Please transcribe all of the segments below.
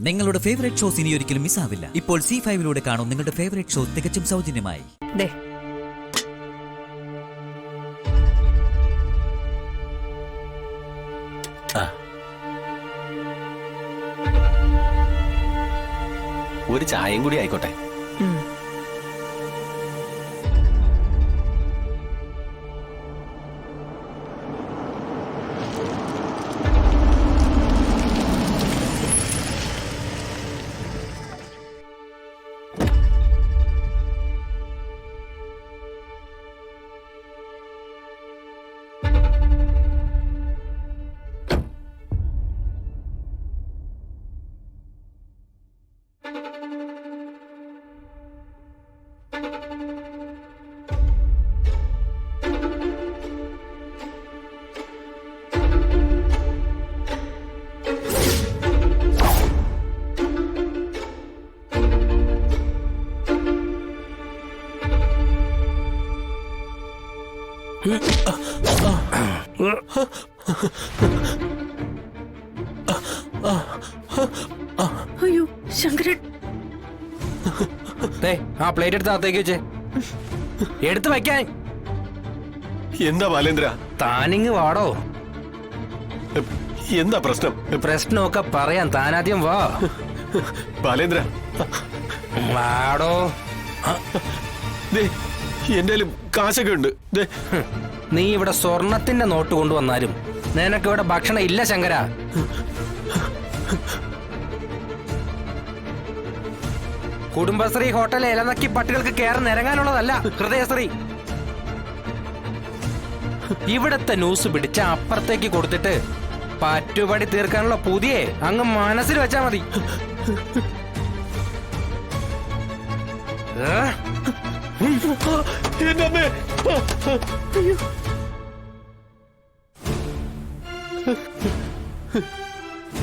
നിങ്ങളുടെ favourite shows ഇനി ഒരിക്കലും മിസ്സാവില്ല. ഇപ്പോൾ C5 കാണും നിങ്ങളുടെ ഫേവറേറ്റ് ഷോ തികച്ചും സൗജന്യമായി. ഒരു ചായയും കൂടി ആയിക്കോട്ടെ. അയ്യോ ശങ്കരൻ, ആ പ്ലേറ്റ് എടുത്ത് അകത്തേക്ക് വെച്ചേ. എടുത്ത് വയ്ക്കാൻ. എന്താ ബാലേന്ദ്ര? താനിങ് വാടോ. എന്താ പ്രശ്നം? പ്രശ്നമൊക്കെ പറയാൻ താനാദ്യം വാ. ബാലേന്ദ്ര വാടോ. എന്റെ കാശൊക്കെ ഉണ്ട്. നീ ഇവിടെ സ്വർണത്തിന്റെ നോട്ട് കൊണ്ടുവന്നാലും നിനക്ക് ഇവിടെ ഭക്ഷണം ഇല്ല ശങ്കര. കുടുംബശ്രീ ഹോട്ടൽ ഇലനക്കി പട്ടികൾക്ക് കയറി നിരങ്ങാനുള്ളതല്ല ഹൃദയശ്രീ. ഇവിടത്തെ ന്യൂസ് പിടിച്ച അപ്പുറത്തേക്ക് കൊടുത്തിട്ട് പറ്റുപടി തീർക്കാനുള്ള പുതിയ അങ്ങ് മനസ്സിൽ വെച്ചാ മതി.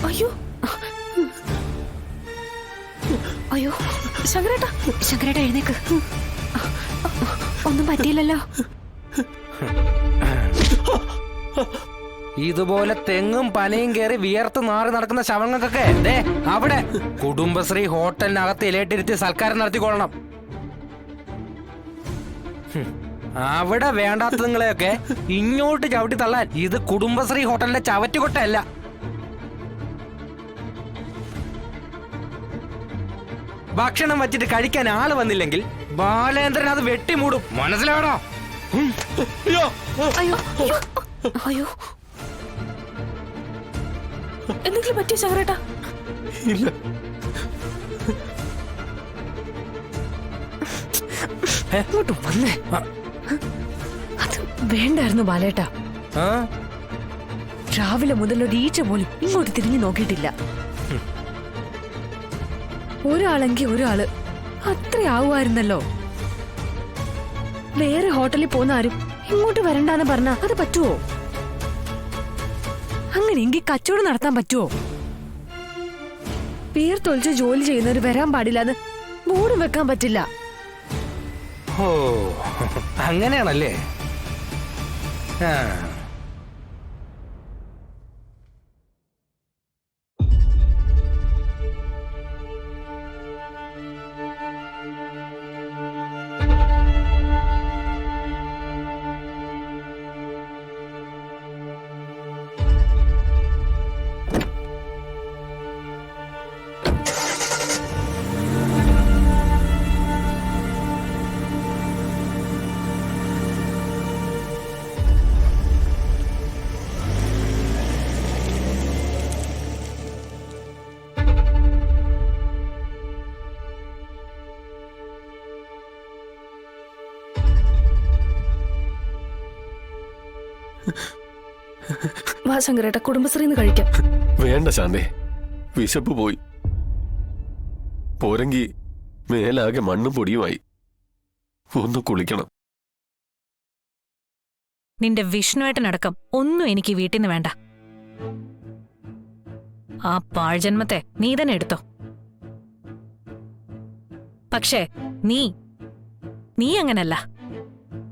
അയ്യോ അയ്യോ ശങ്കരേട്ടാ, ശങ്കരേട്ടാ എഴുന്നേക്ക്. ഒന്നും പറ്റിയില്ലല്ലോ. ഇതുപോലെ തെങ്ങും പനയും കയറി വിയർത്ത് നാറി നടക്കുന്ന ശവങ്ങൾക്കൊക്കെ ദേ അവിടെ കുടുംബശ്രീ ഹോട്ടലിനകത്ത് ഇലയിട്ടിരുത്തി സൽക്കാരം നടത്തിക്കൊള്ളണം. അവിടെ വേണ്ടാത്തതുങ്ങളെയൊക്കെ ഇങ്ങോട്ട് ചവിട്ടി തള്ളാൻ ഇത് കുടുംബശ്രീ ഹോട്ടലിന്റെ ചവറ്റുകൊട്ടയല്ല. ഭക്ഷണം വച്ചിട്ട് കഴിക്കാൻ ആള് വന്നില്ലെങ്കിൽ ബാലേന്ദ്രൻ അത് വെട്ടിമൂടും. മനസ്സിലാവണോ? അയ്യോ അയ്യോ, എന്തെങ്കിലും പറ്റിയോ ശങ്കരേട്ടാ? ഇല്ല. ഇങ്ങോട്ട് വന്നേ. അത് വേണ്ടായിരുന്നു ബാലേട്ടാ. രാവിലെ മുതൽ ഒരു ഈച്ച പോലും ഇങ്ങോട്ട് തിരിഞ്ഞു നോക്കിയിട്ടില്ല. ഒരാളെങ്കിൽ ഒരാള് അത്രയാവുമായിരുന്നല്ലോ. വേറെ ഹോട്ടലിൽ പോകുന്ന ആരും ഇങ്ങോട്ട് വരണ്ടാന്ന് പറഞ്ഞാ അത് പറ്റുവോ? അങ്ങനെയെങ്കിൽ കച്ചവടം നടത്താൻ പറ്റുവോ? പേർ തൊളിച്ച് ജോലി ചെയ്യുന്നവർ വരാൻ പാടില്ലാന്ന് ബോർഡ് വെക്കാൻ പറ്റില്ല. ഓ അങ്ങനെയാണല്ലേ? വാ ശങ്കരേട്ടാ, കുടുംബശ്രീന്ന് കഴിക്കാം. വേണ്ട ശാന്തേ, വിശപ്പ് പോയി. പോരെങ്കി മേലാകെ മണ്ണും പൊടിയുമായി. ഒന്ന് കുളിക്കണം. നിന്റെ വിഷ്ണുവേട്ടനടക്കം ഒന്നും എനിക്ക് വീട്ടിൽ നിന്ന് വേണ്ട. ആ പാഴ്ജന്മത്തെ നീ തന്നെ എടുത്തോ. പക്ഷേ നീ അങ്ങനല്ല.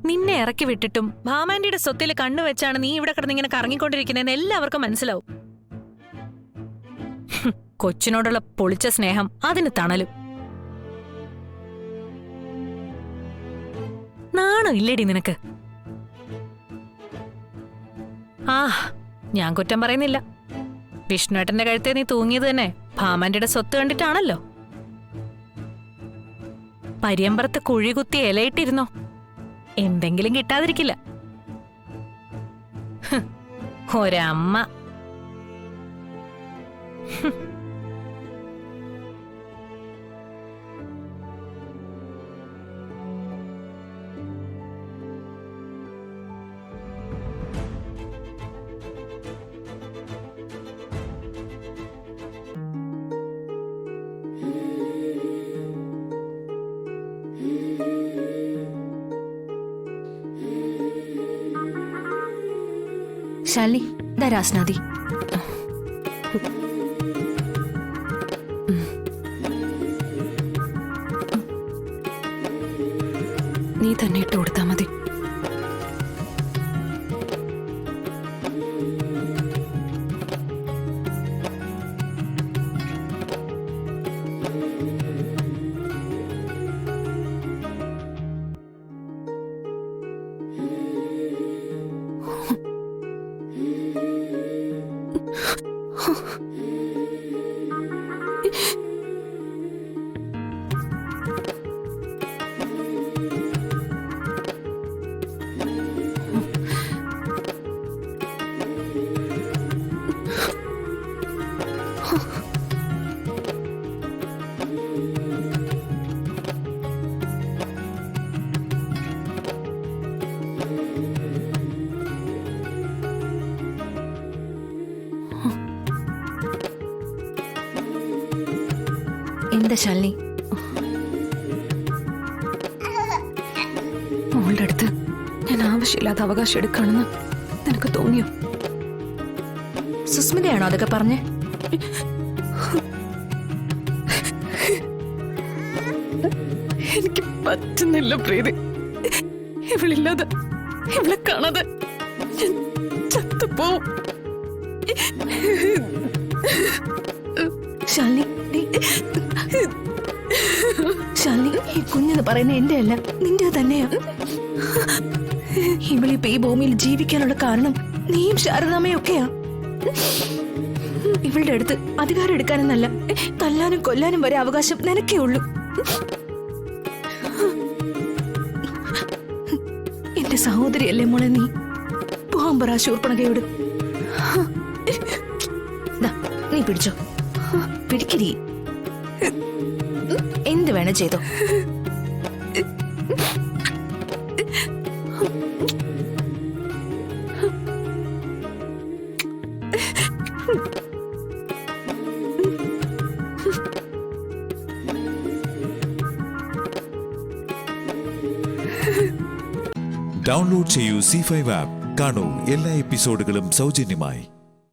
നിന്നെ ഇറക്കി വിട്ടിട്ടും ഭാമാന്റിയുടെ സ്വത്തിൽ കണ്ണുവെച്ചാണ് നീ ഇവിടെ കിടന്നിങ്ങനെ കറങ്ങിക്കൊണ്ടിരിക്കുന്നതെന്ന് എല്ലാവർക്കും മനസ്സിലാവും. കൊച്ചിനോടുള്ള പൊളിച്ച സ്നേഹം അതിന് തണലും. നാണം ഇല്ലേടി നിനക്ക്? ആ, ഞാൻ കുറ്റം പറയുന്നില്ല. വിഷ്ണുവേട്ടന്റെ കഴുത്തെ നീ തൂങ്ങിയത് തന്നെ ഭാമന്റെ സ്വത്ത് കണ്ടിട്ടാണല്ലോ. പരിയമ്പറത്ത് കുഴി കുത്തി ഇലയിട്ടിരുന്നോ, എന്തെങ്കിലും കിട്ടാതിരിക്കില്ല. ഒരമ്മ. ശാലിനി, ദാ രാസ്നാദി. നീ തന്നെ ഇട്ട് കൊടുത്താ മതി. എന്താ ശാലിനി, മോളുടെ അടുത്ത് ഞാൻ ആവശ്യമില്ലാത്ത അവകാശം എടുക്കാണെന്ന് നിനക്ക് തോന്നിയോ? സുസ്മിതയാണോ അതൊക്കെ പറഞ്ഞേ? എനിക്ക് പറ്റുന്നില്ല പ്രീതി. ഇവളില്ലാതെ, ഇവളെ കാണാതെ ചത്തുപോവും. ശാലിനി, ശാലിനി, ഈ കുഞ്ഞെന്ന് പറയുന്ന എന്റെ അല്ല, നിന്റെ തന്നെയാ. ഇവളിപ്പോ ഈ ഭൂമിയിൽ ജീവിക്കാനുള്ള കാരണം നീയും ശാരദാമ്മയും ഒക്കെയാ. ഇവളുടെ അടുത്ത് അധികാരം എടുക്കാനെന്നല്ല, തല്ലാനും കൊല്ലാനും വരെ അവകാശം നിനക്കേ ഉള്ളൂ. എന്റെ സഹോദരിയല്ലേ മോളെ നീ? പോകാൻ പറ ശൂർപ്പണകയോട്. നീ പിടിച്ചോ, പിടിക്കരി. എന്ത് വേണം ചെയ്തോ. ഡൗൺലോഡ് ചെയ്യൂ C5 ആപ്പ്. കാണൂ എല്ലാ എപ്പിസോഡുകളും സൗജന്യമായി.